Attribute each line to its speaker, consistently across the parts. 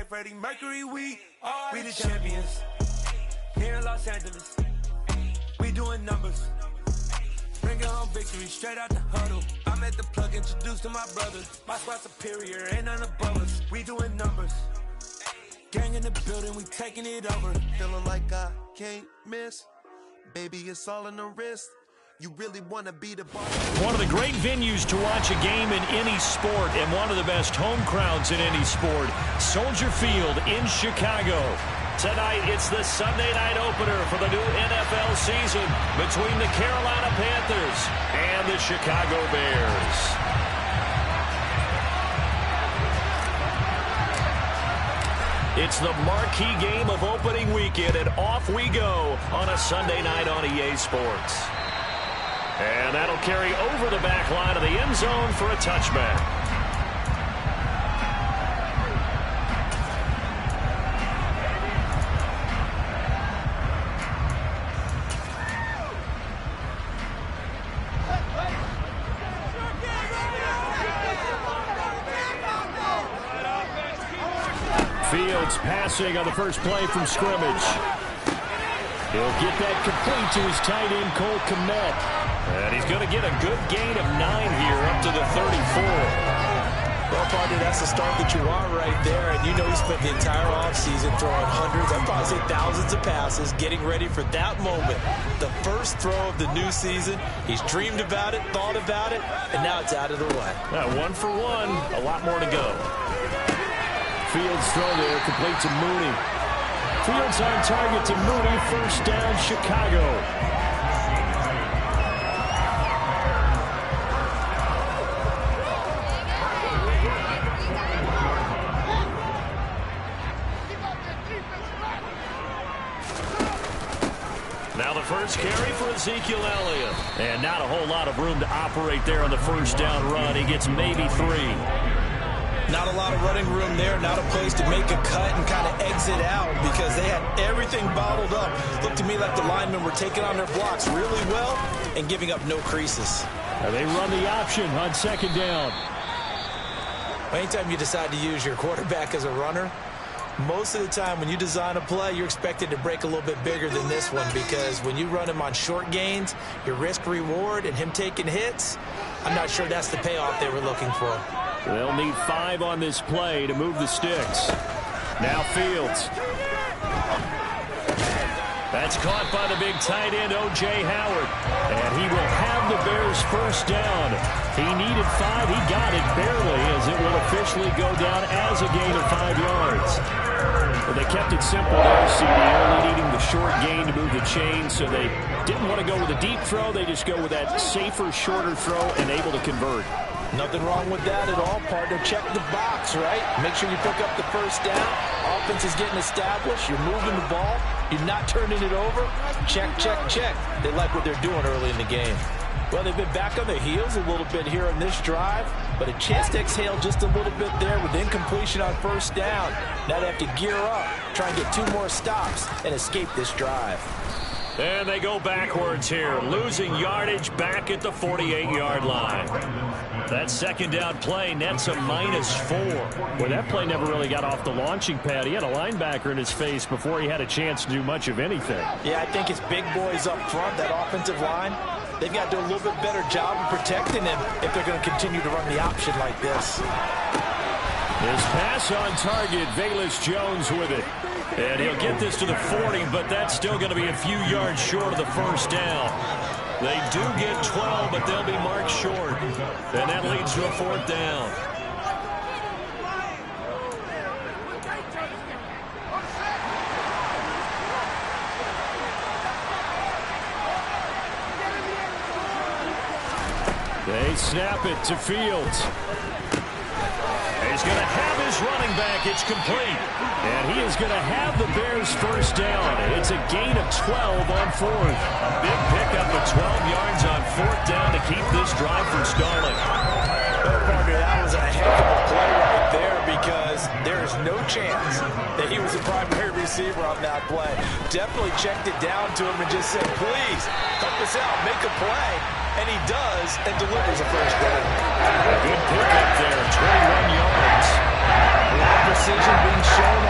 Speaker 1: like Freddie Mercury, we the champions. Here in Los Angeles, we doing numbers. Bringing home victory straight out the huddle. I'm at the plug, introduced to my brothers. My squad superior, ain't none above us. We doing numbers. Gang in the building, we taking it over.
Speaker 2: Feeling like I can't miss. Baby, it's all in the wrist. You really want to be the boss.
Speaker 3: One of the great venues to watch a game in any sport, and one of the best home crowds in any sport, Soldier Field in Chicago. Tonight, it's the Sunday night opener for the new NFL season between the Carolina Panthers and the Chicago Bears. It's the marquee game of opening weekend, and off we go on a Sunday night on EA Sports. And that'll carry over the back line of the end zone for a touchback. Fields passing on the first play from scrimmage. He'll get that complete to his tight end, Cole Kmet. And he's going to get a good gain of 9 here up to the 34.
Speaker 4: Well, partner, that's the start that you want right there. And you know he spent the entire offseason throwing hundreds, I'd probably say thousands of passes, getting ready for that moment. The first throw of the new season. He's dreamed about it, thought about it, and now it's out of the way.
Speaker 3: 1 for 1, a lot more to go. Fields throw there, complete to Mooney. Fields on target to Mooney, first down, Chicago. Now the first carry for Ezekiel Elliott. And not a whole lot of room to operate there on the first down run. He gets maybe 3.
Speaker 4: Not a lot of running room there, not a place to make a cut and kind of exit out because they had everything bottled up. Looked to me like the linemen were taking on their blocks really well and giving up no creases.
Speaker 3: Now they run the option on second down.
Speaker 4: Anytime you decide to use your quarterback as a runner, most of the time when you design a play, you're expected to break a little bit bigger than this one because when you run him on short gains, your risk-reward and him taking hits, I'm not sure that's the payoff they were looking for.
Speaker 3: They'll need 5 on this play to move the sticks. Now Fields. That's caught by the big tight end, O.J. Howard. And he will have the Bears first down. He needed 5. He got it barely as it will officially go down as a gain of 5 yards. But they kept it simple there, CD, only needing the short gain to move the chain, so they didn't want to go with a deep throw. They just go with that safer, shorter throw and able to convert.
Speaker 4: Nothing wrong with that at all, partner. Check the box, right? Make sure you pick up the first down. Offense is getting established. You're moving the ball. You're not turning it over. Check, check, check. They like what they're doing early in the game. Well, they've been back on their heels a little bit here on this drive, but a chance to exhale just a little bit there with incompletion on first down. Now they have to gear up, try and get 2 more stops, and escape this drive.
Speaker 3: And they go backwards here, losing yardage back at the 48-yard line. That second down play nets a -4. Well, that play never really got off the launching pad. He had a linebacker in his face before he had a chance to do much of anything.
Speaker 4: Yeah, I think it's big boys up front, that offensive line. They've got to do a little bit better job of protecting him if they're going to continue to run the option like this.
Speaker 3: His pass on target, Velus Jones with it. And he'll get this to the 40, but that's still going to be a few yards short of the first down. They do get 12, but they'll be marked short. And that leads to a 4th down. They snap it to Fields. He's going to have his running back. It's complete. And he is going to have the Bears first down. It's a gain of 12 on 4th. Big pickup of 12 yards on 4th down to keep this drive from stalling.
Speaker 4: Well, partner, that was a heck of a play right there because there is no chance that he was the primary receiver on that play. Definitely checked it down to him and just said, please, help us out, make a play. And he does and delivers a first down.
Speaker 3: A good pickup there, 21 yards.
Speaker 4: A lot of precision being shown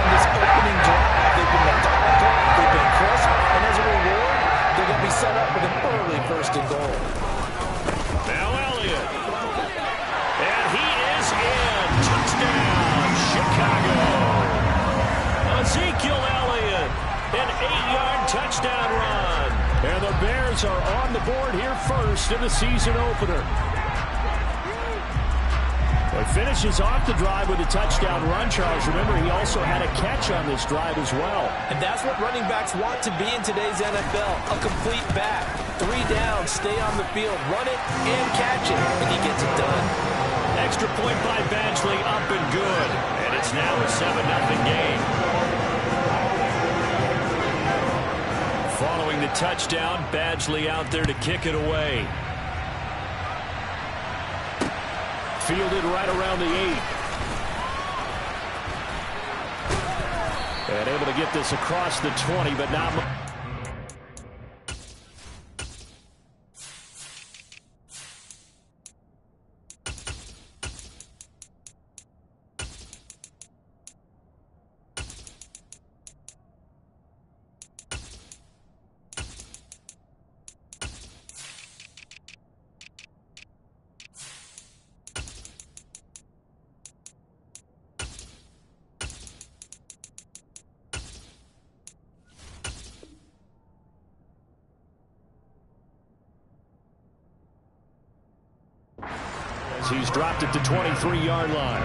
Speaker 3: points are on the board here first in the season opener. He finishes off the drive with a touchdown run, Charles. Remember, he also had a catch on this drive as well.
Speaker 4: And that's what running backs want to be in today's NFL, a complete back. 3 down, stay on the field, run it, and catch it, and he gets it done.
Speaker 3: Extra point by Badgley, up and good. And it's now a 7-0 game. Following the touchdown, Badgley out there to kick it away. Fielded right around the 8. And able to get this across the 20, but not much. He's dropped it to 23-yard line.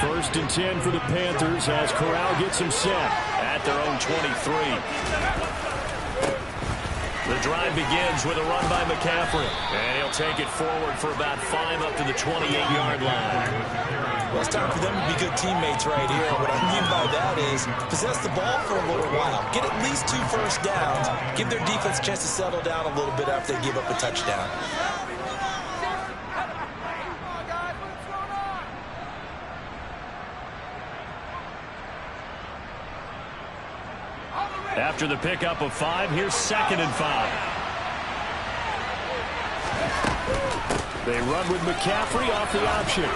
Speaker 3: First and 10 for the Panthers as Corral gets him set at their own 23. The drive begins with a run by McCaffrey. And he'll take it forward for about 5 up to the 28-yard line.
Speaker 4: Well, it's time for them to be good teammates right here. What I mean by that is possess the ball for a little while. Get at least 2 first downs. Give their defense a chance to settle down a little bit after they give up a touchdown.
Speaker 3: After the pickup of 5, here's 2nd and 5. They run with McCaffrey off the option.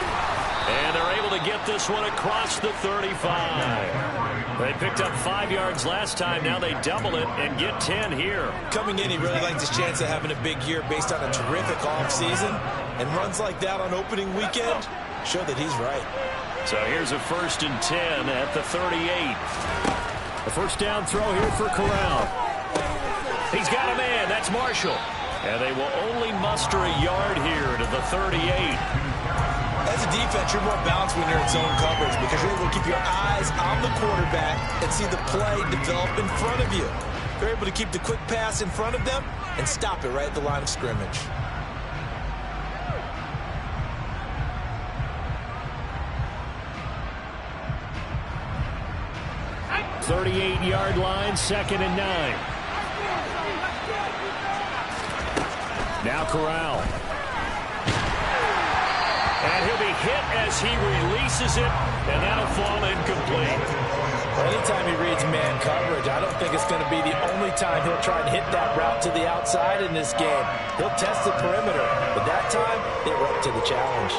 Speaker 3: And they're able to get this one across the 35. They picked up 5 yards last time. Now they double it and get 10 here.
Speaker 4: Coming in, he really likes his chance of having a big year based on a terrific offseason. And runs like that on opening weekend show that he's right.
Speaker 3: So here's a 1st and 10 at the 38. A first down throw here for Corral. He's got a man. That's Marshall. And they will only muster a yard here to the 38.
Speaker 4: As a defense, you're more balanced when you're in zone coverage because you're able to keep your eyes on the quarterback and see the play develop in front of you. You're able to keep the quick pass in front of them and stop it right at the line of scrimmage.
Speaker 3: .38-yard line, 2nd and 9. Now Corral. And he'll be hit as he releases it, and that'll fall incomplete.
Speaker 4: Well, anytime he reads man coverage, I don't think it's going to be the only time he'll try and hit that route to the outside in this game. He'll test the perimeter, but that time, they were up to the challenge.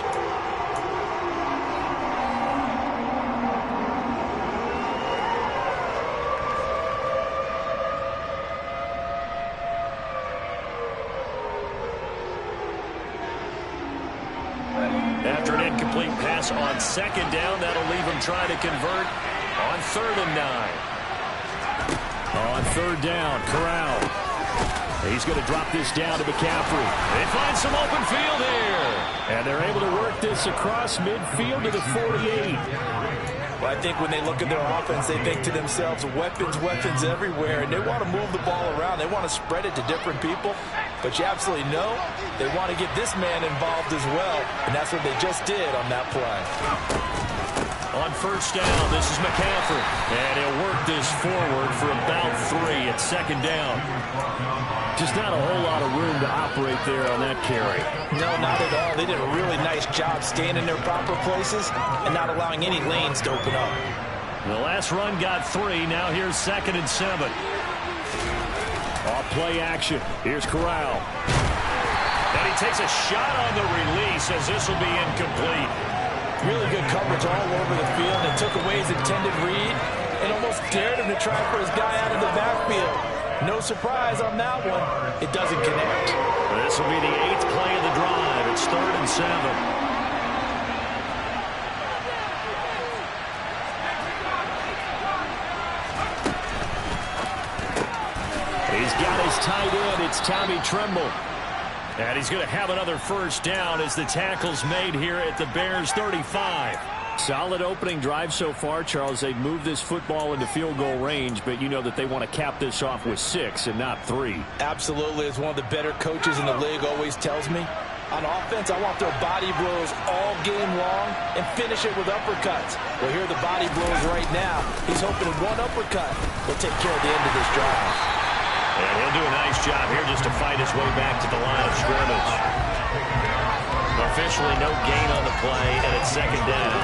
Speaker 3: After an incomplete pass on 2nd down, that'll leave him trying to convert on 3rd and 9. On 3rd down, Corral. He's going to drop this down to McCaffrey. They find some open field here. And they're able to work this across midfield to the 48.
Speaker 4: Well, I think when they look at their offense, they think to themselves, weapons, weapons everywhere, and they want to move the ball around. They want to spread it to different people, but you absolutely know they want to get this man involved as well, and that's what they just did on that play.
Speaker 3: On 1st down, this is McCaffrey, and he'll work this forward for about 3 at 2nd down. Just not a whole lot of room to operate there on that carry.
Speaker 4: No, not at all. They did a really nice job staying in their proper places and not allowing any lanes to open up.
Speaker 3: The last run got 3. Now here's 2nd and 7. Off play action. Here's Corral. And he takes a shot on the release as this will be incomplete.
Speaker 4: Really good coverage all over the field and took away his intended read and almost dared him to try for his guy out of the backfield. No surprise on that one. It doesn't connect.
Speaker 3: This will be the 8th play of the drive. It's 3rd and 7. tight end, it's Tommy Tremble. And he's going to have another first down as the tackle's made here at the Bears 35. Solid opening drive so far, Charles. They've moved this football into field goal range, but you know that they want to cap this off with 6 and not 3.
Speaker 4: Absolutely. As one of the better coaches in the league always tells me, on offense, I want their body blows all game long and finish it with uppercuts. Well, here are the body blows right now. He's hoping one uppercut will take care of the end of this drive.
Speaker 3: And he'll do a nice job here just to fight his way back to the line of scrimmage. Officially no gain on the play, and it's second down.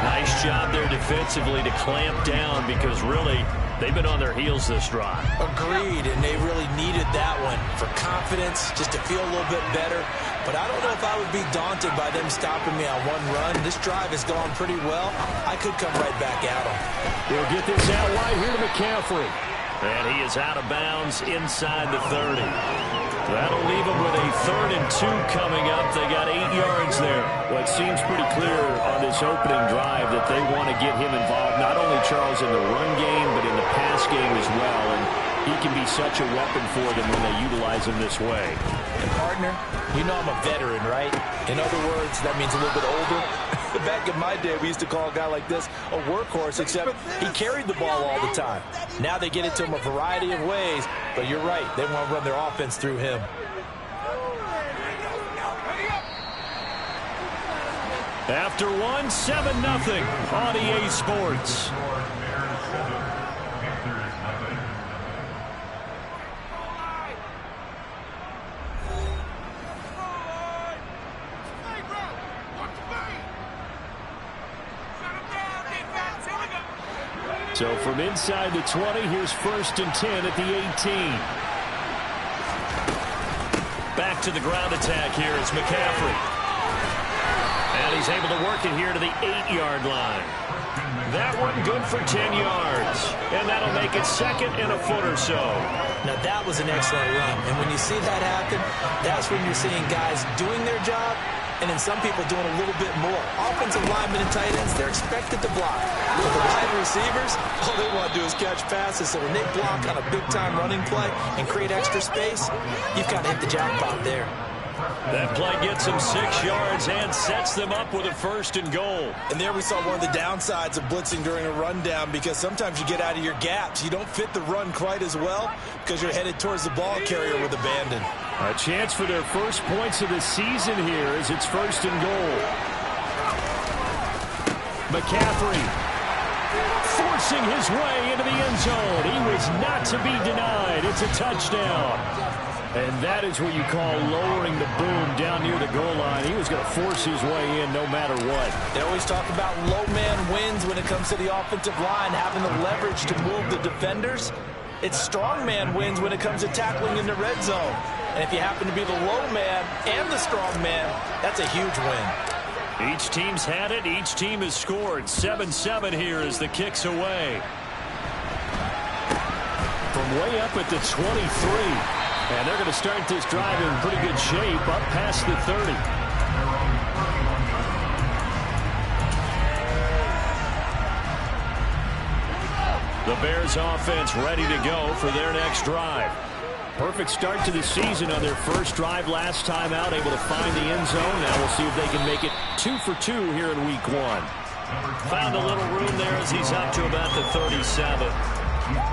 Speaker 3: Nice job there defensively to clamp down because really they've been on their heels this drive.
Speaker 4: Agreed, and they really needed that one for confidence, just to feel a little bit better. But I don't know if I would be daunted by them stopping me on one run. This drive has gone pretty well. I could come right back at them.
Speaker 3: He'll get this out wide here to McCaffrey. And he is out of bounds inside the 30. That'll leave them with a 3rd and 2 coming up. They got 8 yards there. Well, it seems pretty clear on this opening drive that they want to get him involved, not only, Charles, in the run game, but in the pass game as well. And he can be such a weapon for them when they utilize him this way.
Speaker 4: And, partner, you know I'm a veteran, right? In other words, that means a little bit older. Back in my day, we used to call a guy like this a workhorse, except he carried the ball all the time. Now they get it to him a variety of ways, but you're right. They want to run their offense through him.
Speaker 3: After 1, 7-0 on EA Sports. So from inside the 20, here's 1st and 10 at the 18. Back to the ground attack here. It's McCaffrey. And he's able to work it here to the 8-yard line. That one good for 10 yards. And that'll make it 2nd and a foot or so.
Speaker 4: Now that was an excellent run. And when you see that happen, that's when you're seeing guys doing their job and then some people doing a little bit more. Offensive linemen and tight ends, they're expected to block. But the wide receivers, all they want to do is catch passes. So when they block on a big-time running play and create extra space, you've got to hit the jackpot there.
Speaker 3: That play gets them 6 yards and sets them up with a 1st and goal.
Speaker 4: And there we saw one of the downsides of blitzing during a rundown, because sometimes you get out of your gaps. You don't fit the run quite as well because you're headed towards the ball carrier with abandon.
Speaker 3: A chance for their first points of the season here as it's 1st and goal. McCaffrey forcing his way into the end zone. He was not to be denied. It's a touchdown. And that is what you call lowering the boom down near the goal line. He was going to force his way in no matter what.
Speaker 4: They always talk about low man wins when it comes to the offensive line, having the leverage to move the defenders. It's strong man wins when it comes to tackling in the red zone. And if you happen to be the low man and the strong man, that's a huge win.
Speaker 3: Each team's had it. Each team has scored. 7-7 here as the kick's away. From way up at the 23. And they're going to start this drive in pretty good shape, up past the 30. The Bears offense ready to go for their next drive. Perfect start to the season on their first drive last time out, able to find the end zone. Now we'll see if they can make it 2 for 2 here in week 1. Found a little room there as he's up to about the 37.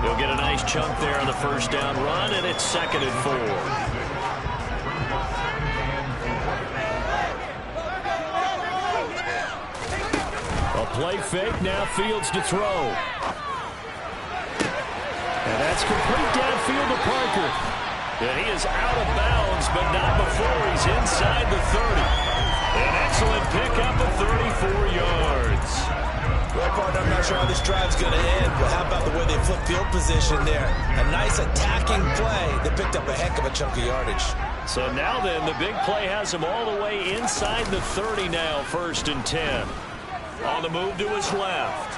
Speaker 3: He'll get a nice chunk there on the first down run, and it's 2nd and 4. A play fake, now Fields to throw. And that's complete downfield to Parker. And he is out of bounds, but not before he's inside the 30. An excellent pickup of 34 yards.
Speaker 4: Well, partner, I'm not sure how this drive's going to end, but how about the way they flip field position there? A nice attacking play that picked up a heck of a chunk of yardage.
Speaker 3: So now then, the big play has him all the way inside the 30 now, 1st and 10. On the move to his left.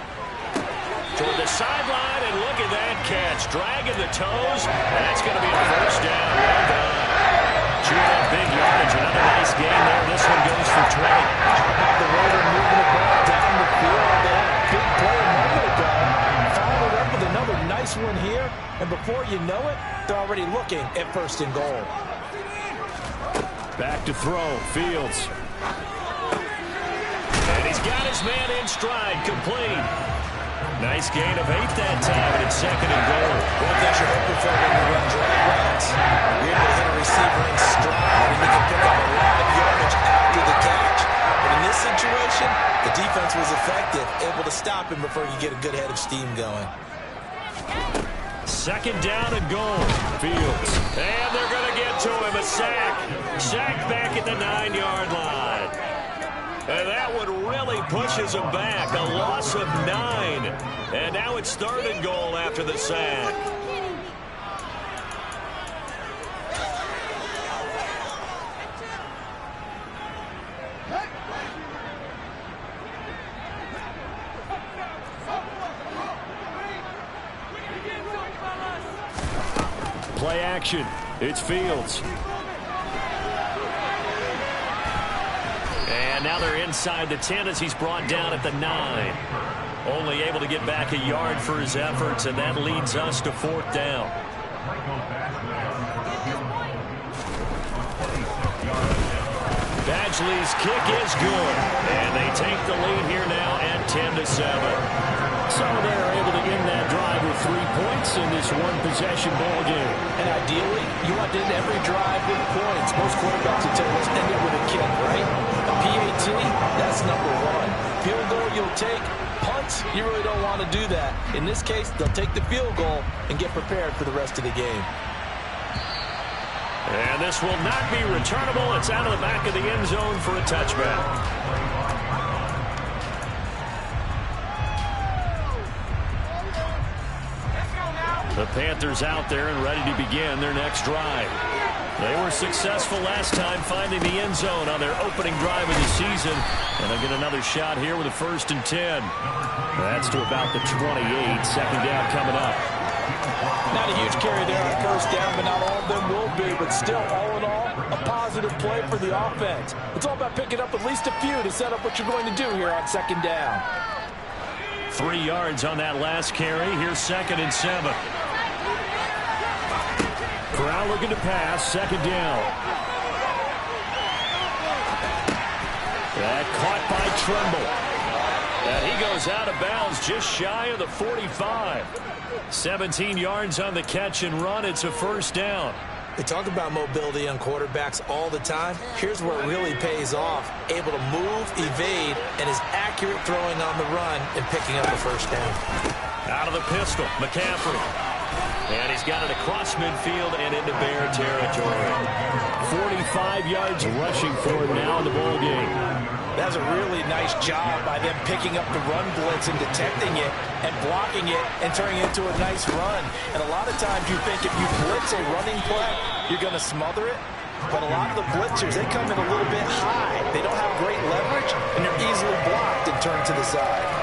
Speaker 3: Toward the sideline, and look at that catch. Dragging the toes, and that's going to be a first down. Well done. Chewing up big yardage. Another nice game there. This one goes for 20.
Speaker 4: How about the way they're moving the ball down the field? They had a big play a moment ago. Followed up with another nice one here. and before you know it, they're already looking at 1st and goal.
Speaker 3: Back to throw, Fields. And he's got his man in stride, complete. Nice gain of 8 that time, and it's 2nd and goal.
Speaker 4: One thing you're hoping for when you run drag routes, you're able to hit a receiver in stride, and you can pick up a lot of yardage after the catch. But in this situation, the defense was effective, able to stop him before you get a good head of steam going.
Speaker 3: 2nd down and goal. Fields. And they're going to get to him. A sack. Sack back at the 9-yard line. And that one really pushes him back. A loss of 9. And now it's 3rd and goal after the sack. Play action. It's Fields. And now they're inside the 10 as he's brought down at the 9. Only able to get back a yard for his efforts, and that leads us to 4th down. Badgley's kick is good, and they take the lead here now at 10-7. So they're able to end that drive with 3 points in this one-possession ball game.
Speaker 4: And ideally, you want to end every drive with points. Most quarterbacks would tell us end it with a kick, right? A PAT, that's number 1. Field goal you'll take. Punts, you really don't want to do that. In this case, they'll take the field goal and get prepared for the rest of the game.
Speaker 3: And this will not be returnable. It's out of the back of the end zone for a touchback. The Panthers out there and ready to begin their next drive. They were successful last time finding the end zone on their opening drive of the season. And they'll get another shot here with a 1st and 10. That's to about the 28. 2nd down coming up.
Speaker 4: Not a huge carry there on 1st down, but not all of them will be. But still, all in all, a positive play for the offense. It's all about picking up at least a few to set up what you're going to do here on 2nd down.
Speaker 3: 3 yards on that last carry. Here's 2nd and 7. Corral looking to pass. 2nd down. That caught by Tremble. And he goes out of bounds just shy of the 45. 17 yards on the catch and run. It's a 1st down.
Speaker 4: They talk about mobility on quarterbacks all the time. Here's where it really pays off. Able to move, evade, and is accurate throwing on the run and picking up a 1st down.
Speaker 3: Out of the pistol, McCaffrey. And he's got it across midfield and into Bear territory. 45 yards rushing for him now in the ball game.
Speaker 4: That's a really nice job by them picking up the run blitz and detecting it and blocking it and turning it into a nice run. And a lot of times you think if you blitz a running play, you're going to smother it. But a lot of the blitzers, they come in a little bit high. They don't have great leverage, and they're easily blocked and turned to the side.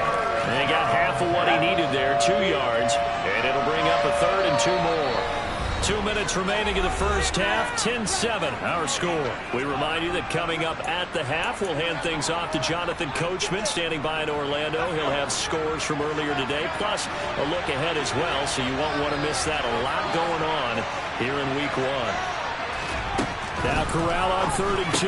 Speaker 3: And he got half of what he needed there, 2 yards, and it'll bring up a 3rd and 2 more. 2 minutes remaining in the first half, 10-7 our score. We remind you that coming up at the half, we'll hand things off to Jonathan Coachman standing by in Orlando. He'll have scores from earlier today, plus a look ahead as well, so you won't want to miss that. A lot going on here in week 1. Now Corral on 3rd and 2.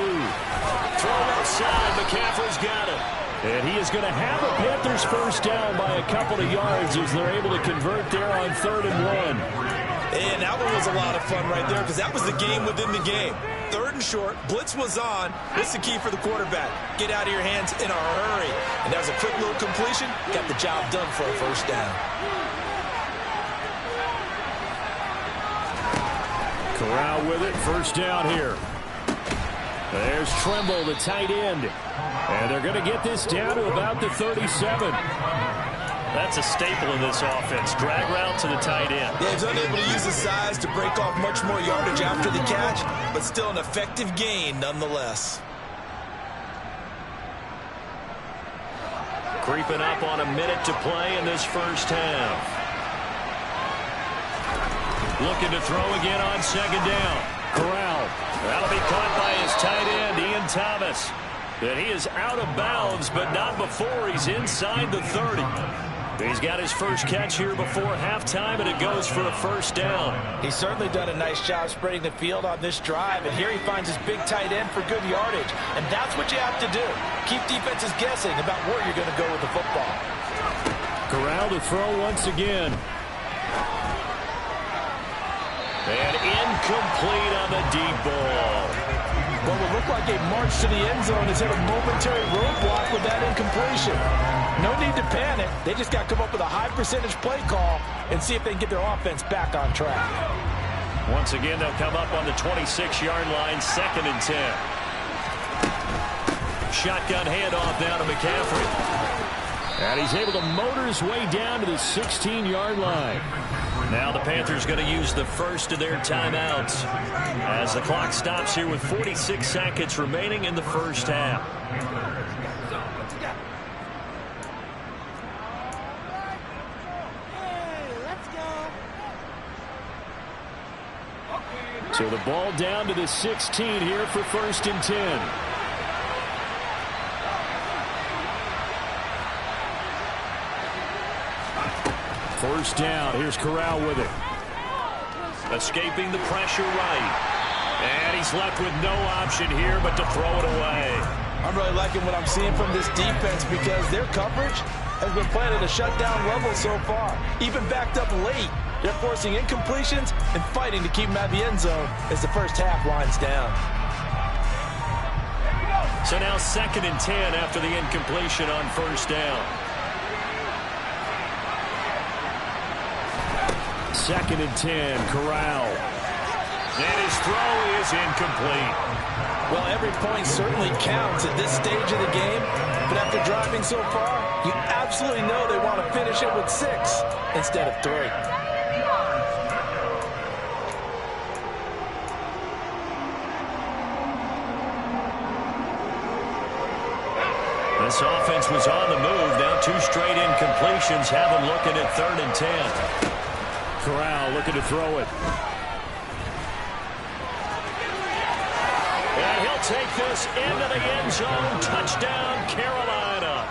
Speaker 3: Throw outside, McCaffrey's got it. And he is going to have the Panthers 1st down by a couple of yards as they're able to convert there on 3rd and 1.
Speaker 4: And that one was a lot of fun right there because that was the game within the game. 3rd and short, blitz was on. What's the key for the quarterback? Get out of your hands in a hurry. And that was a quick little completion. Got the job done for a 1st down.
Speaker 3: Corral with it, 1st down here. There's Tremble, the tight end. And they're going to get this down to about the 37. That's a staple in this offense. Drag route to the tight end.
Speaker 4: Yeah, he's unable to use his size to break off much more yardage after the catch, but still an effective gain nonetheless.
Speaker 3: Creeping up on a minute to play in this first half. Looking to throw again on 2nd down. Corral. That'll be caught by his tight end, Ian Thomas. And he is out of bounds, but not before he's inside the 30. He's got his first catch here before halftime, and it goes for a first down.
Speaker 4: He's certainly done a nice job spreading the field on this drive, and here he finds his big tight end for good yardage. And that's what you have to do. Keep defenses guessing about where you're going to go with the football.
Speaker 3: Corral to throw once again. And incomplete on the deep ball.
Speaker 4: What would look like a march to the end zone has hit a momentary roadblock with that incompletion. No need to panic. They just got to come up with a high percentage play call and see if they can get their offense back on track.
Speaker 3: Once again, they'll come up on the 26-yard line, 2nd and 10. Shotgun handoff down to McCaffrey. And he's able to motor his way down to the 16-yard line. Now the Panthers going to use the first of their timeouts as the clock stops here with 46 seconds remaining in the first half. So the ball down to the 16 here for 1st and 10. First down. Here's Corral with it. Escaping the pressure right. And he's left with no option here but to throw it away.
Speaker 4: I'm really liking what I'm seeing from this defense because their coverage has been playing at a shutdown level so far. Even backed up late, they're forcing incompletions and fighting to keep them at the end zone as the first half winds down.
Speaker 3: So now 2nd and 10 after the incompletion on first down. 2nd and 10, Corral. And his throw is incomplete.
Speaker 4: Well, every point certainly counts at this stage of the game, but after driving so far, you absolutely know they want to finish it with 6 instead of 3.
Speaker 3: This offense was on the move. Now 2 straight incompletions have them looking at 3rd and 10. Corral looking to throw it. And he'll take this into the end zone. Touchdown, Carolina.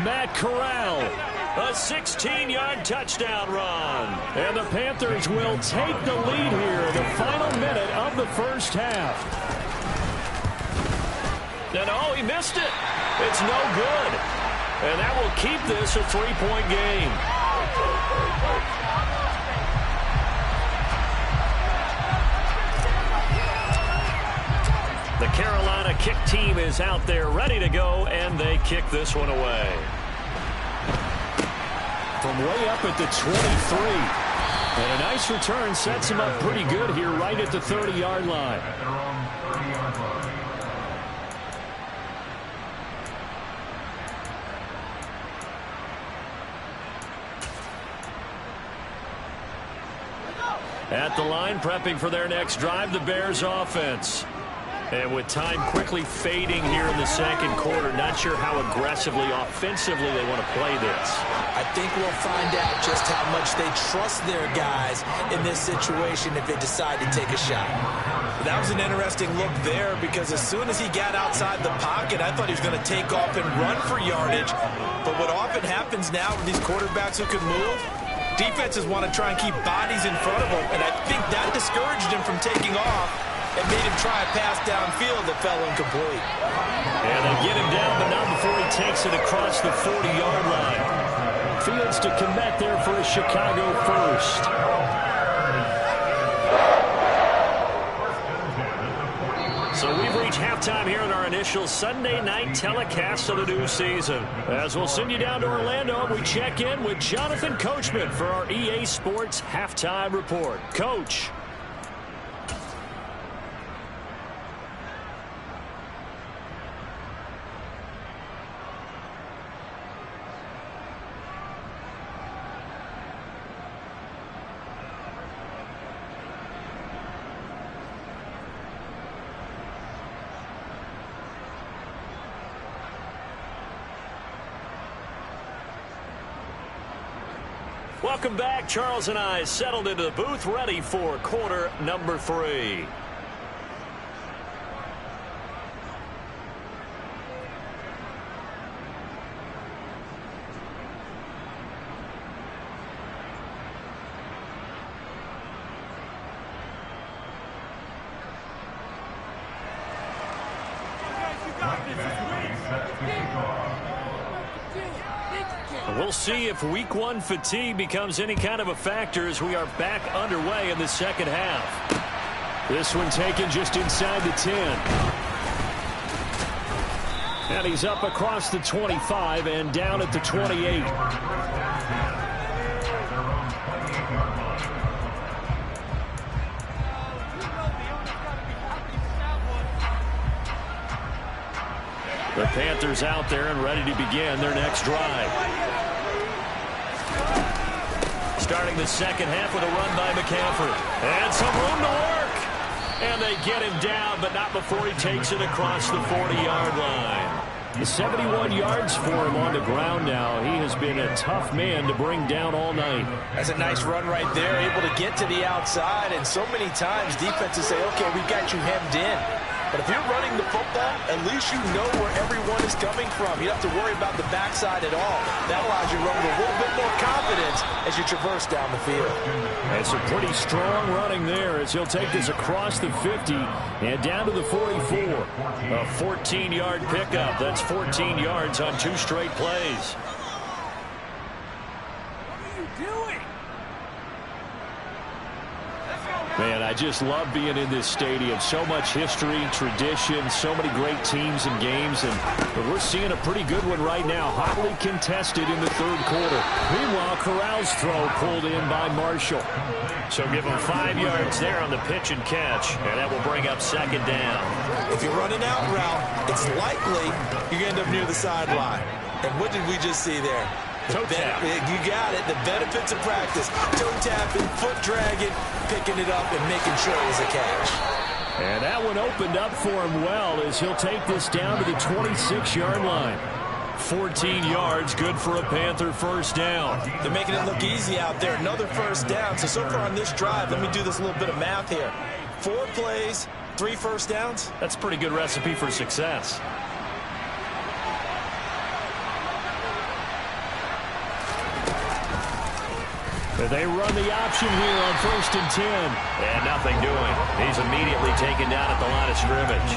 Speaker 3: Matt Corral, a 16-yard touchdown run. And the Panthers will take the lead here in the final minute of the first half. And oh, he missed it. It's no good. And that will keep this a 3-point game. The Carolina kick team is out there ready to go, and they kick this one away. From way up at the 23. And a nice return sets him up pretty good here right at the 30-yard line. At the line, prepping for their next drive, the Bears offense. And with time quickly fading here in the second quarter, not sure how aggressively, offensively they want to play this.
Speaker 4: I think we'll find out just how much they trust their guys in this situation if they decide to take a shot. That was an interesting look there because as soon as he got outside the pocket, I thought he was going to take off and run for yardage. But what often happens now with these quarterbacks who can move, defenses want to try and keep bodies in front of them, and I think that discouraged him from taking off and made him try a pass downfield that fell incomplete.
Speaker 3: And they get him down, but not before he takes it across the 40-yard line. Fields to commit there for a Chicago first. So we've reached halftime here in our initial Sunday night telecast of the new season. As we'll send you down to Orlando, we check in with Jonathan Coachman for our EA Sports Halftime Report. Coach. Welcome back. Charles and I settled into the booth ready for quarter number 3. We'll see if week one fatigue becomes any kind of a factor as we are back underway in the second half. This one taken just inside the 10. And he's up across the 25 and down at the 28. The Panthers out there and ready to begin their next drive. Starting the second half with a run by McCaffrey. And some room to work. And they get him down, but not before he takes it across the 40-yard line. 71 yards for him on the ground now. He has been a tough man to bring down all night.
Speaker 4: That's a nice run right there, able to get to the outside. And so many times defenses say, okay, we've got you hemmed in. But if you're running the football, at least you know where everyone is coming from. You don't have to worry about the backside at all. That allows you to run with a little bit more confidence as you traverse down the field.
Speaker 3: That's a pretty strong running there as he'll take this across the 50 and down to the 44. A 14-yard pickup. That's 14 yards on 2 straight plays. Man, I just love being in this stadium. So much history, tradition, so many great teams and games. But we're seeing a pretty good one right now. Hotly contested in the third quarter. Meanwhile, Corral's throw pulled in by Marshall. So give him 5 yards there on the pitch and catch. And that will bring up second down.
Speaker 4: If you're running out route, it's likely you're going to end up near the sideline. And what did we just see there?
Speaker 3: Toe tap.
Speaker 4: You got it. The benefits of practice. Toe tapping, foot dragging, picking it up, and making sure it was a catch.
Speaker 3: And that one opened up for him well as he'll take this down to the 26-yard line. 14 yards, good for a Panther first down.
Speaker 4: They're making it look easy out there. Another first down. So far on this drive, let me do this little bit of math here. 4 plays, 3 first downs.
Speaker 3: That's a pretty good recipe for success. They run the option here on 1st and 10. And nothing doing. He's immediately taken down at the line of scrimmage.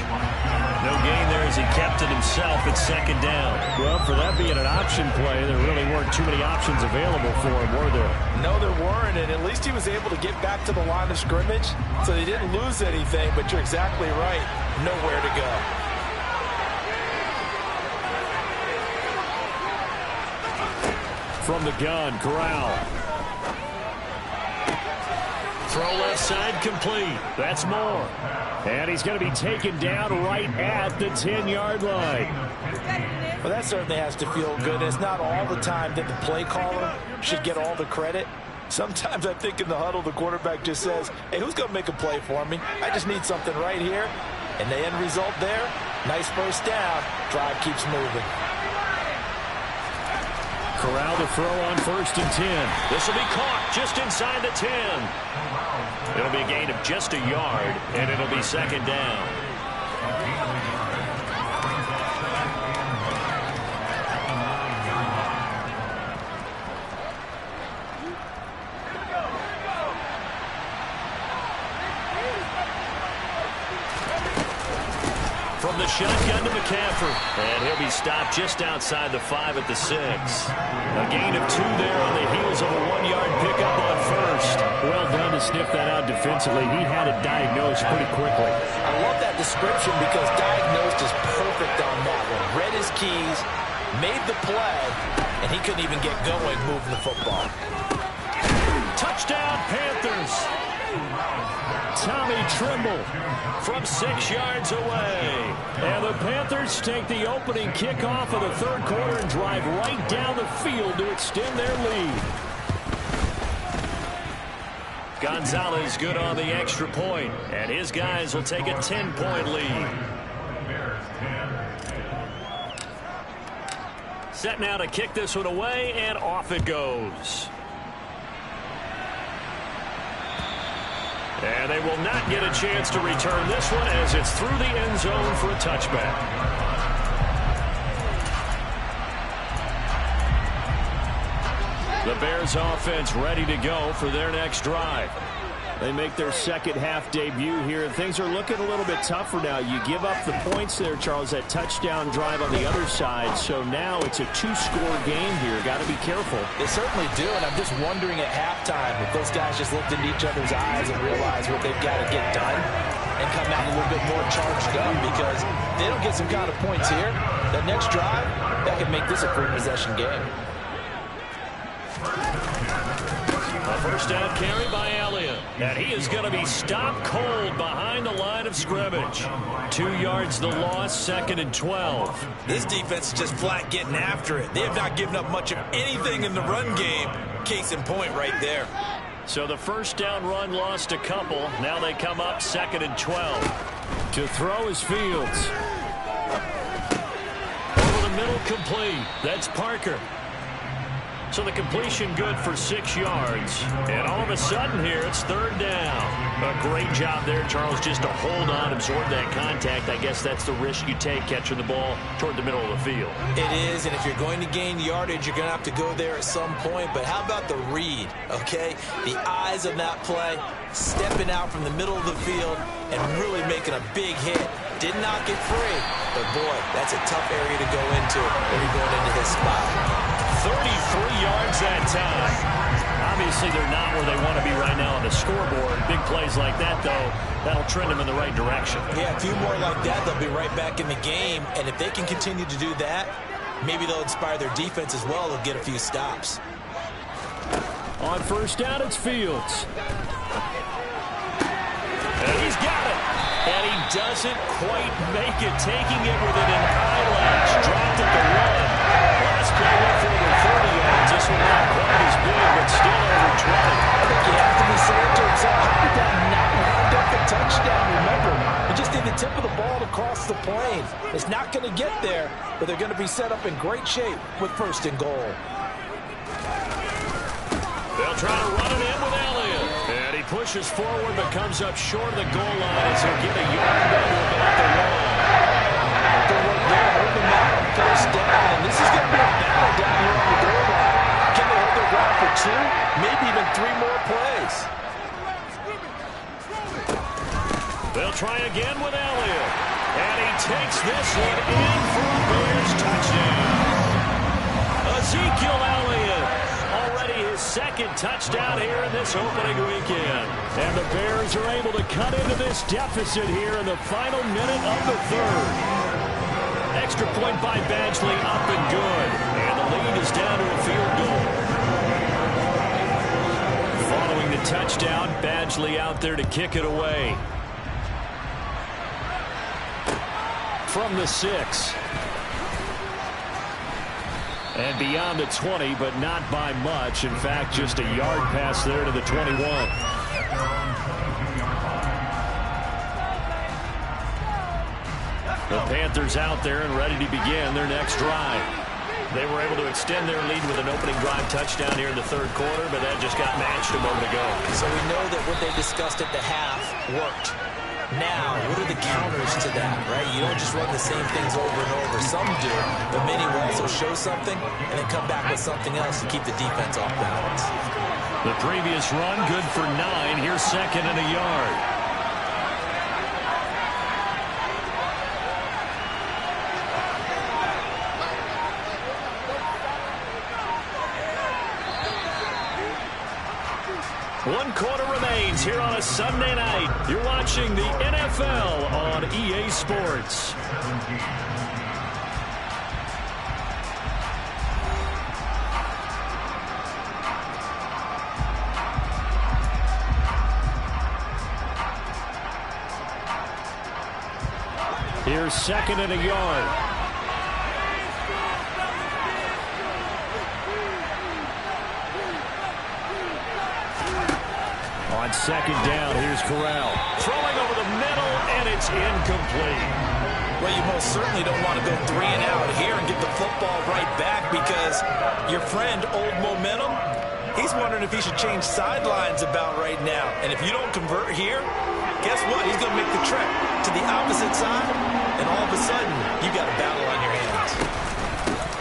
Speaker 3: No gain there as he kept it himself at second down. Well, for that being an option play, there really weren't too many options available for him, were there?
Speaker 4: No, there weren't, and at least he was able to get back to the line of scrimmage, so they didn't lose anything, but you're exactly right. Nowhere to go.
Speaker 3: From the gun, Corral. Throw left side complete. That's more. And he's going to be taken down right at the 10-yard line.
Speaker 4: Well, that certainly has to feel good. It's not all the time that the play caller should get all the credit. Sometimes I think in the huddle, the quarterback just says, hey, who's going to make a play for me? I just need something right here. And the end result there, nice first down. Drive keeps moving.
Speaker 3: Corral to throw on 1st and 10. This will be caught just inside the 10. It'll be a gain of just a yard, and it'll be second down. From the shotgun to McCaffrey. And he'll be stopped just outside the 5 at the 6. A gain of 2 there on the heels of a 1-yard pickup on 1st. Well done to sniff that out defensively. He had it diagnosed pretty quickly.
Speaker 4: I love that description because diagnosed is perfect on that one. Read his keys, made the play, and he couldn't even get going moving the football.
Speaker 3: Touchdown, Panthers. Tommy Trimble from 6 yards away. And the Panthers take the opening kickoff of the third quarter and drive right down the field to extend their lead. Gonzalez good on the extra point, and his guys will take a 10-point lead. Set now to kick this one away, and off it goes. And they will not get a chance to return this one as it's through the end zone for a touchback. The Bears offense ready to go for their next drive. They make their second half debut here, and things are looking a little bit tougher now. You give up the points there, Charles, that touchdown drive on the other side. So now it's a two-score game here. Got to be careful.
Speaker 4: They certainly do, and I'm just wondering at halftime if those guys just looked into each other's eyes and realized what they've got to get done and come out a little bit more charged up, because if they don't get some kind of points here, that next drive, that could make this a three-possession game.
Speaker 3: A first down carry by Elliott. And he is going to be stopped cold behind the line of scrimmage. 2 yards the loss, 2nd and 12.
Speaker 5: This defense is just flat getting after it. They have not given up much of anything in the run game. Case in point right there.
Speaker 3: So the first down run lost a couple. Now they come up 2nd and 12. To throw is Fields. Over the middle, complete. That's Parker. So the completion good for 6 yards. And all of a sudden here, it's 3rd down. A great job there, Charles, just to hold on, absorb that contact. I guess that's the risk you take catching the ball toward the middle of the field.
Speaker 5: It is, and if you're going to gain yardage, you're going to have to go there at some point. But how about the read, okay? The eyes of that play, stepping out from the middle of the field and really making a big hit. Did not get free, but boy, that's a tough area to go into when you're going into his spot.
Speaker 3: 33 yards that time. Obviously, they're not where they want to be right now on the scoreboard. Big plays like that, though, that'll trend them in the right direction.
Speaker 5: Yeah, a few more like that, they'll be right back in the game. And if they can continue to do that, maybe they'll inspire their defense as well. They'll get a few stops.
Speaker 3: On first down, it's Fields. And he's got it. And he doesn't quite make it, taking it within an eyelash. Dropped at the 1. Last play went for over 30 yards. This one not quite as big, but still over 20.
Speaker 4: I think you have to be saying to himself, how did that not wind up a touchdown? Remember, you just need the tip of the ball to cross the plane. It's not going to get there, but they're going to be set up in great shape with 1st and goal.
Speaker 3: They'll try to run it in with Elliott. And he pushes forward, but comes up short of the goal line as he'll get a yard under about the 1.
Speaker 4: First down. This is going to be a battle down here on the goal line. Can they hold their ground for 2, maybe even 3 more plays?
Speaker 3: They'll try again with Elliott. And he takes this one in for a Bears touchdown. Ezekiel Elliott, already his 2nd touchdown here in this opening weekend. And the Bears are able to cut into this deficit here in the final minute of the 3rd. Extra point by Badgley, up and good. And the lead is down to a field goal. Following the touchdown, Badgley out there to kick it away. From the 6. And beyond the 20, but not by much. In fact, just a yard pass there to the 21. The Panthers out there and ready to begin their next drive. They were able to extend their lead with an opening drive touchdown here in the 3rd quarter, but that just got matched a moment ago.
Speaker 5: So we know that what they discussed at the half worked. Now, what are the counters to that, right? You don't just run the same things over and over. Some do, but many will also show something and then come back with something else to keep the defense off balance.
Speaker 3: The previous run, good for 9. Here's 2nd and a yard. One quarter remains here on a Sunday night. You're watching the NFL on EA Sports. Here's 2nd and a yard. On 2nd down, here's Corral. Throwing over the middle, and it's incomplete.
Speaker 5: Well, you most certainly don't want to go 3 and out here and get the football right back, because your friend, Old Momentum, he's wondering if he should change sidelines about right now. And if you don't convert here, guess what? He's going to make the trek to the opposite side, and all of a sudden, you got a battle on your hands.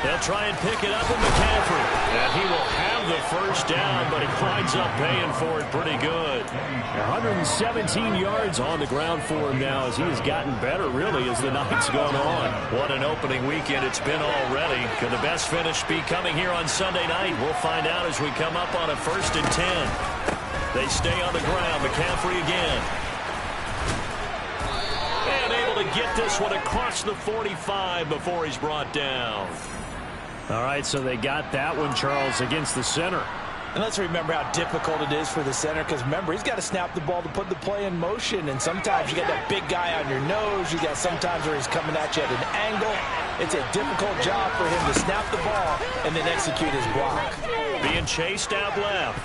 Speaker 3: They'll try and pick it up with McCaffrey. And he will have the first down, but he winds up paying for it pretty good. 117 yards on the ground for him now as he has gotten better, really, as the night's gone on. What an opening weekend it's been already. Could the best finish be coming here on Sunday night? We'll find out as we come up on a 1st and 10. They stay on the ground. McCaffrey again. And able to get this one across the 45 before he's brought down. All right, so they got that one, Charles, against the center.
Speaker 4: And let's remember how difficult it is for the center, because remember, he's got to snap the ball to put the play in motion, and sometimes you got that big guy on your nose. You got sometimes where he's coming at you at an angle. It's a difficult job for him to snap the ball and then execute his block.
Speaker 3: Being chased out left.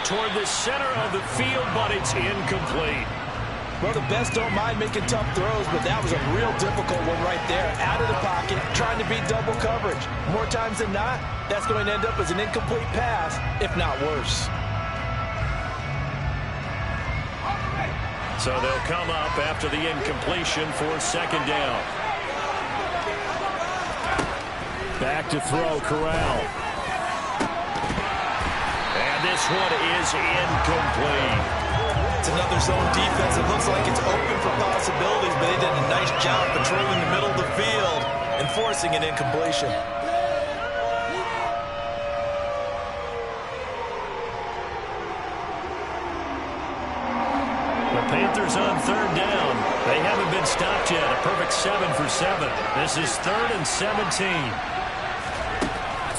Speaker 3: Toward the center of the field, but it's incomplete.
Speaker 4: Well, the best don't mind making tough throws, but that was a real difficult one right there. Out of the pocket, trying to beat double coverage. More times than not, that's going to end up as an incomplete pass, if not worse.
Speaker 3: So they'll come up after the incompletion for 2nd down. Back to throw, Corral. And this one is incomplete.
Speaker 5: It's another zone defense. It looks like it's open for possibilities, but they did a nice job patrolling the middle of the field and forcing an incompletion.
Speaker 3: The Panthers on 3rd down. They haven't been stopped yet. A perfect 7 for 7. This is 3rd and 17.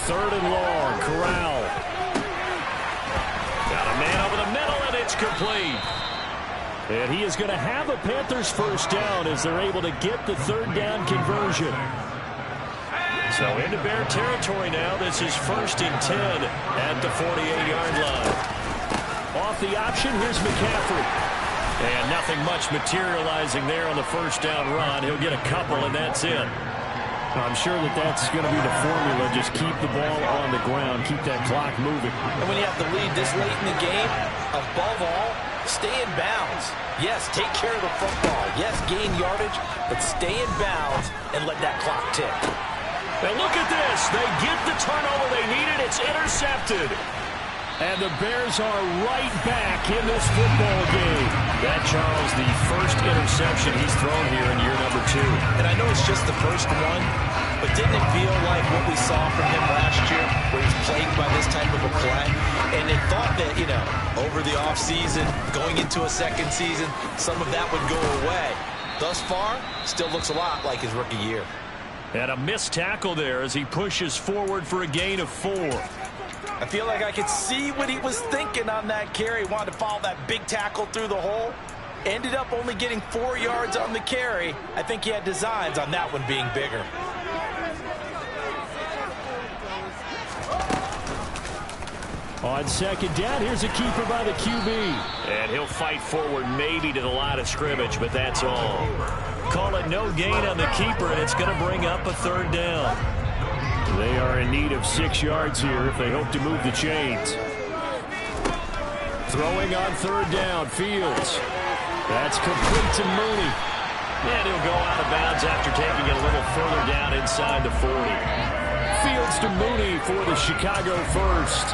Speaker 3: 3rd and long. Corral. Got a man over the middle, and it's complete. And he is going to have a Panthers first down as they're able to get the 3rd down conversion. So into Bear territory now. This is 1st and 10 at the 48-yard line. Off the option, here's McCaffrey. And nothing much materializing there on the first down run. He'll get a couple, and that's it. I'm sure that's going to be the formula. Just keep the ball on the ground. Keep that clock moving.
Speaker 4: And when you have to lead this late in the game, above all, stay in bounds. Yes, take care of the football. Yes, gain yardage, but stay in bounds and let that clock tick.
Speaker 3: And look at this. They get the turnover they needed. It's intercepted. And the Bears are right back in this football game. That, Charles, the first interception he's thrown here in year number 2.
Speaker 5: And I know it's just the first one, but didn't it feel like what we saw from him last year, where he's plagued by this type of a play? And they thought that, over the offseason, going into a second season, some of that would go away. Thus far, still looks a lot like his rookie year.
Speaker 3: And a missed tackle there as he pushes forward for a gain of 4.
Speaker 4: I feel like I could see what he was thinking on that carry. Wanted to follow that big tackle through the hole. Ended up only getting 4 yards on the carry. I think he had designs on that one being bigger.
Speaker 3: On 2nd down, here's a keeper by the QB. And he'll fight forward maybe to the line of scrimmage, but that's all. Call it no gain on the keeper, and it's going to bring up a 3rd down. They are in need of 6 yards here if they hope to move the chains. Throwing on 3rd down, Fields. That's complete to Mooney. And he'll go out of bounds after taking it a little further down inside the 40. Fields to Mooney for the Chicago first.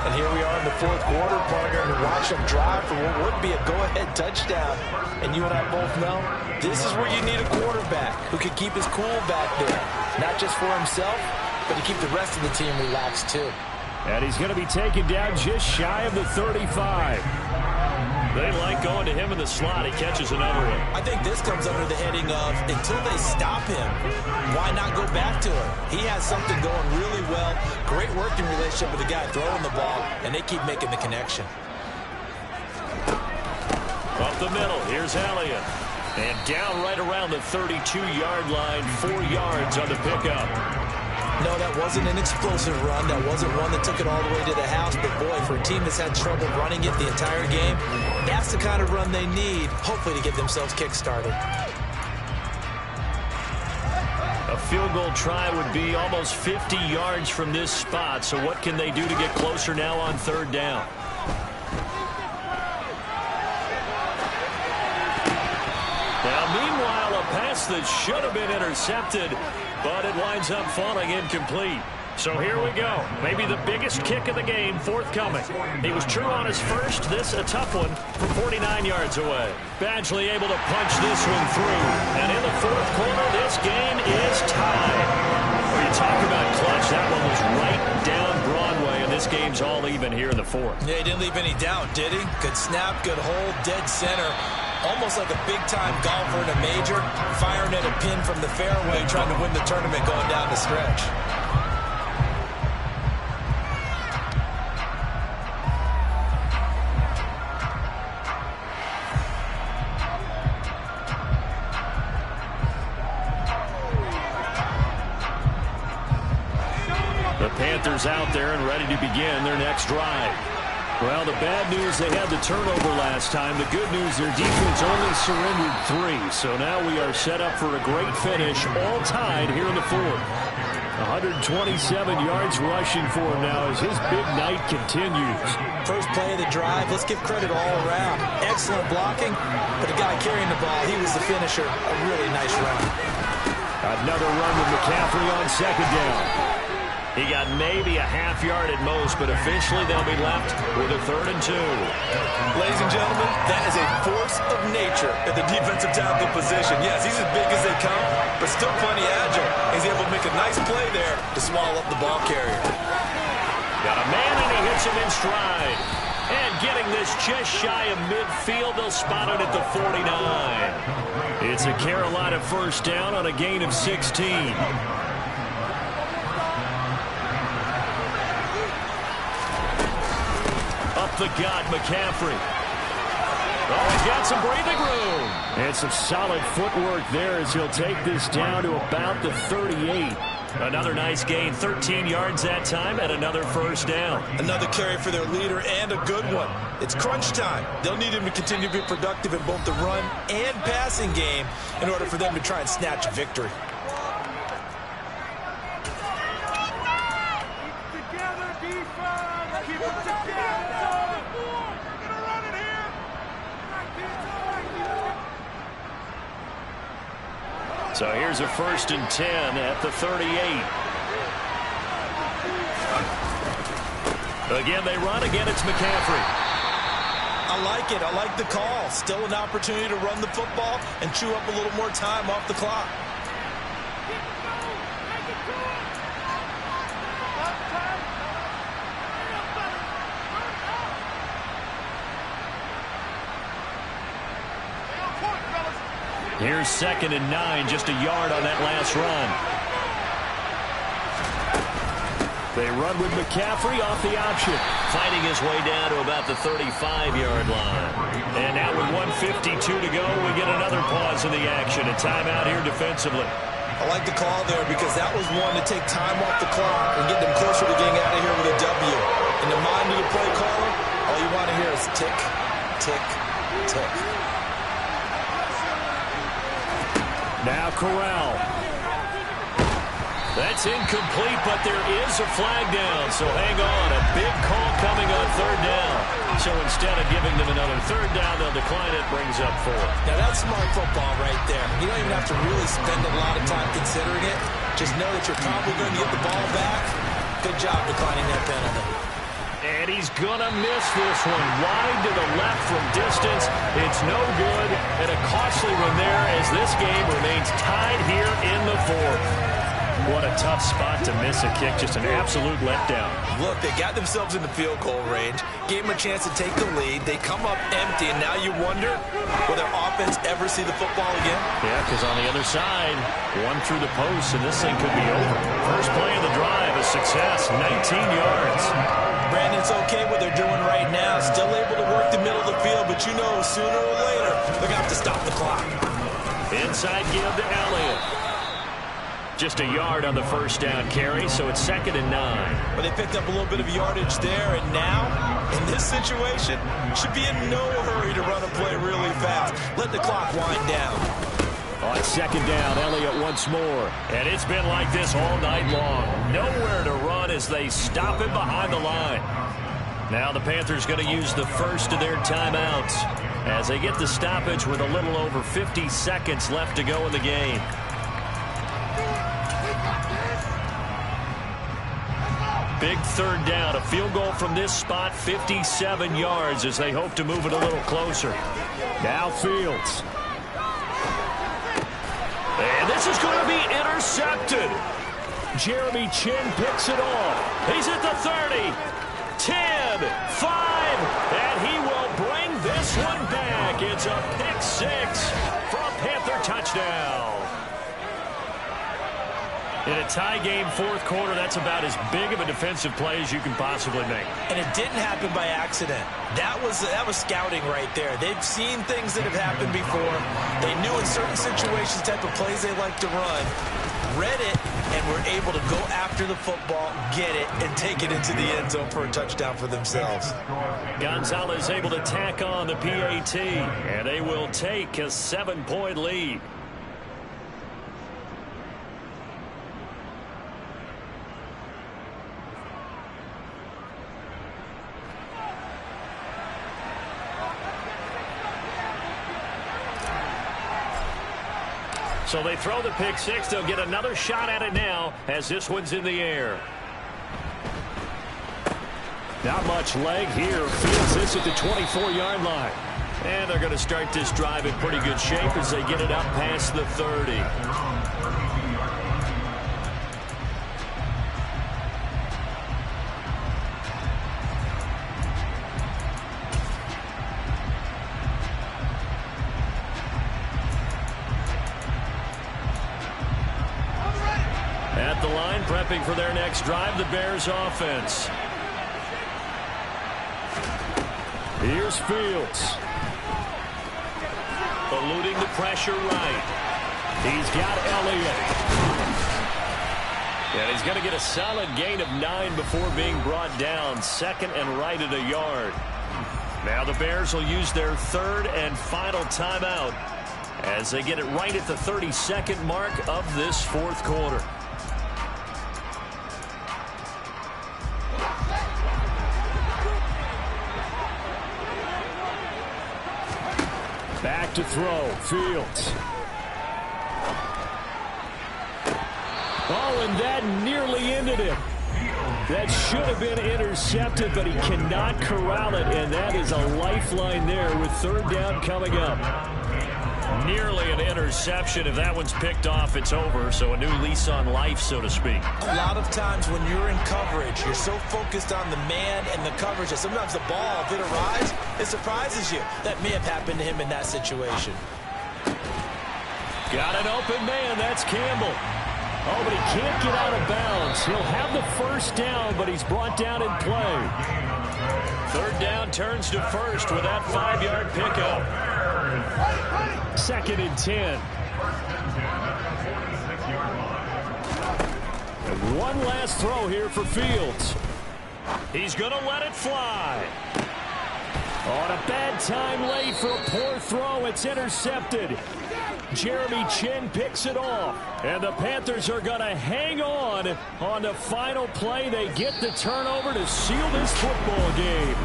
Speaker 4: And here we are in the 4th quarter, partner, and watch them drive for what would be a go-ahead touchdown. And you and I both know this is where you need a quarterback who can keep his cool back there. Not just for himself, but to keep the rest of the team relaxed too.
Speaker 3: And he's going to be taken down just shy of the 35. They like going to him in the slot. He catches another one.
Speaker 5: I think this comes under the heading of, until they stop him, why not go back to him? He has something going really well. Great working relationship with the guy throwing the ball, and they keep making the connection.
Speaker 3: Up the middle, here's Elliott. And down right around the 32-yard line, 4 yards on the pickup.
Speaker 5: No, that wasn't an explosive run. That wasn't one that took it all the way to the house. But, boy, for a team that's had trouble running it the entire game, that's the kind of run they need, hopefully, to get themselves kick-started.
Speaker 3: A field goal try would be almost 50 yards from this spot. So what can they do to get closer now on 3rd down? Now, meanwhile, a pass that should have been intercepted, but it winds up falling incomplete. So here we go. Maybe the biggest kick of the game forthcoming. He was true on his first. This a tough one from 49 yards away. Badgley able to punch this one through. And in the fourth quarter, this game is tied. When you talk about clutch, that one was right down Broadway, and this game's all even here in the fourth.
Speaker 5: Yeah, he didn't leave any doubt, did he? Good snap, good hold, dead center. Almost like a big-time golfer in a major, firing at a pin from the fairway, trying to win the tournament going down the stretch.
Speaker 3: The Panthers out there and ready to begin their next drive. Well, the bad news, they had the turnover last time. The good news, their defense only surrendered 3. So now we are set up for a great finish, all tied here in the fourth. 127 yards rushing for him now as his big night continues.
Speaker 5: First play of the drive, let's give credit all around. Excellent blocking, but the guy carrying the ball, he was the finisher. A really nice run.
Speaker 3: Another run with McCaffrey on second down. He got maybe a half yard at most, but officially they'll be left with a 3rd and 2.
Speaker 5: Ladies and gentlemen, that is a force of nature at the defensive tackle position. Yes, he's as big as they come, but still plenty agile. He's able to make a nice play there to swallow up the ball carrier.
Speaker 3: Got a man, and he hits him in stride. And getting this just shy of midfield, they'll spot it at the 49. It's a Carolina first down on a gain of 16. The gut, McCaffrey. Oh, he's got some breathing room. And some solid footwork there as he'll take this down to about the 38. Another nice gain, 13 yards that time, and another first down.
Speaker 5: Another carry for their leader, and a good one. It's crunch time. They'll need him to continue to be productive in both the run and passing game in order for them to try and snatch a victory.
Speaker 3: So here's a 1st and 10 at the 38. Again, they run. Again, it's McCaffrey.
Speaker 5: I like it. I like the call. Still an opportunity to run the football and chew up a little more time off the clock.
Speaker 3: Here's 2nd and 9, just a yard on that last run. They run with McCaffrey off the option, fighting his way down to about the 35-yard line. And now with 1:52 to go, we get another pause in the action. A timeout here defensively.
Speaker 5: I like the call there because that was one to take time off the clock and get them closer to getting out of here with a W. In the mind of the play caller, all you want to hear is tick, tick, tick.
Speaker 3: Now Corral. That's incomplete, but there is a flag down. So hang on. A big call coming on 3rd down. So instead of giving them another 3rd down, they'll decline it. Brings up 4.
Speaker 5: Now that's smart football right there. You don't even have to really spend a lot of time considering it. Just know that you're probably going to get the ball back. Good job declining that penalty.
Speaker 3: And he's going to miss this one. Wide to the left from distance. It's no good. And a costly one there as this game remains tied here in the 4th. What a tough spot to miss a kick. Just an absolute letdown.
Speaker 5: Look, they got themselves in the field goal range. Gave them a chance to take the lead. They come up empty, and now you wonder, will their offense ever see the football again?
Speaker 3: Yeah, because on the other side, one through the post, and this thing could be over. First play of the drive, a success, 19 yards.
Speaker 5: Brandon, it's okay what they're doing right now. Still able to work the middle of the field, but you know sooner or later they're going to have to stop the clock.
Speaker 3: Inside give to Elliott. Just a yard on the first down carry, so it's 2nd and 9.
Speaker 5: But they picked up a little bit of yardage there, and now, in this situation, should be in no hurry to run a play really fast. Let the clock wind down.
Speaker 3: On 2nd down, Elliott once more. And it's been like this all night long. Nowhere to run as they stop him behind the line. Now the Panthers going to use the first of their timeouts. as they get the stoppage with a little over 50 seconds left to go in the game. Big third down. A field goal from this spot, 57 yards, as they hope to move it a little closer. Now Fields. And this is going to be intercepted. Jeremy Chin picks it off. He's at the 30, 10, 5, and he will bring this one back. It's a pick six for a Panther touchdown. In a tie game fourth quarter, that's about as big of a defensive play as you can possibly make. And it didn't happen by accident. That was scouting right there. They've seen things that have happened before. They knew in certain situations type of plays they like to run, read it, and were able to go after the football, get it, and take it into the end zone for a touchdown for themselves. Gonzalez able to tack on the PAT, and they will take a 7-point lead. So they throw the pick six. They'll get another shot at it now as this one's in the air. Not much leg here. Fields this at the 24-yard line. And they're going to start this drive in pretty good shape as they get it up past the 30. At the line, prepping for their next drive, the Bears offense. Here's Fields. Eluding the pressure right. He's got Elliott. And he's going to get a solid gain of 9 before being brought down. Second and right at a yard. Now the Bears will use their third and final timeout as they get it right at the 32nd mark of this fourth quarter. Back to throw. Fields. Oh, and that nearly ended it. That should have been intercepted, but he cannot corral it, and that is a lifeline there with third down coming up. Nearly an interception. If that one's picked off, it's over, so a new lease on life, so to speak. A lot of times when you're in coverage, you're so focused on the man and the coverage that sometimes the ball, if it arrives, it surprises you. That may have happened to him in that situation. Got an open man. That's Campbell. Oh, but he can't get out of bounds. He'll have the first down, but he's brought down in play. Third down turns to first with that 5-yard pickup. Second and 10. And one last throw here for Fields. He's going to let it fly. On a bad time late for a poor throw. It's intercepted. Jeremy Chin picks it off. And the Panthers are going to hang on the final play. They get the turnover to seal this football game.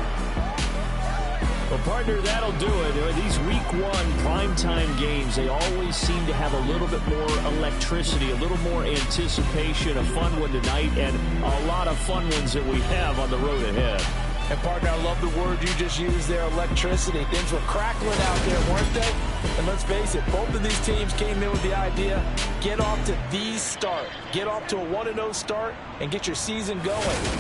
Speaker 3: Well, partner, that'll do it. These week one primetime games, they always seem to have a little bit more electricity, a little more anticipation. A fun one tonight, and a lot of fun ones that we have on the road ahead. And, partner, I love the word you just used there, electricity. Things were crackling out there, weren't they? And let's face it, both of these teams came in with the idea, get off to the start. Get off to a 1-0 start and get your season going.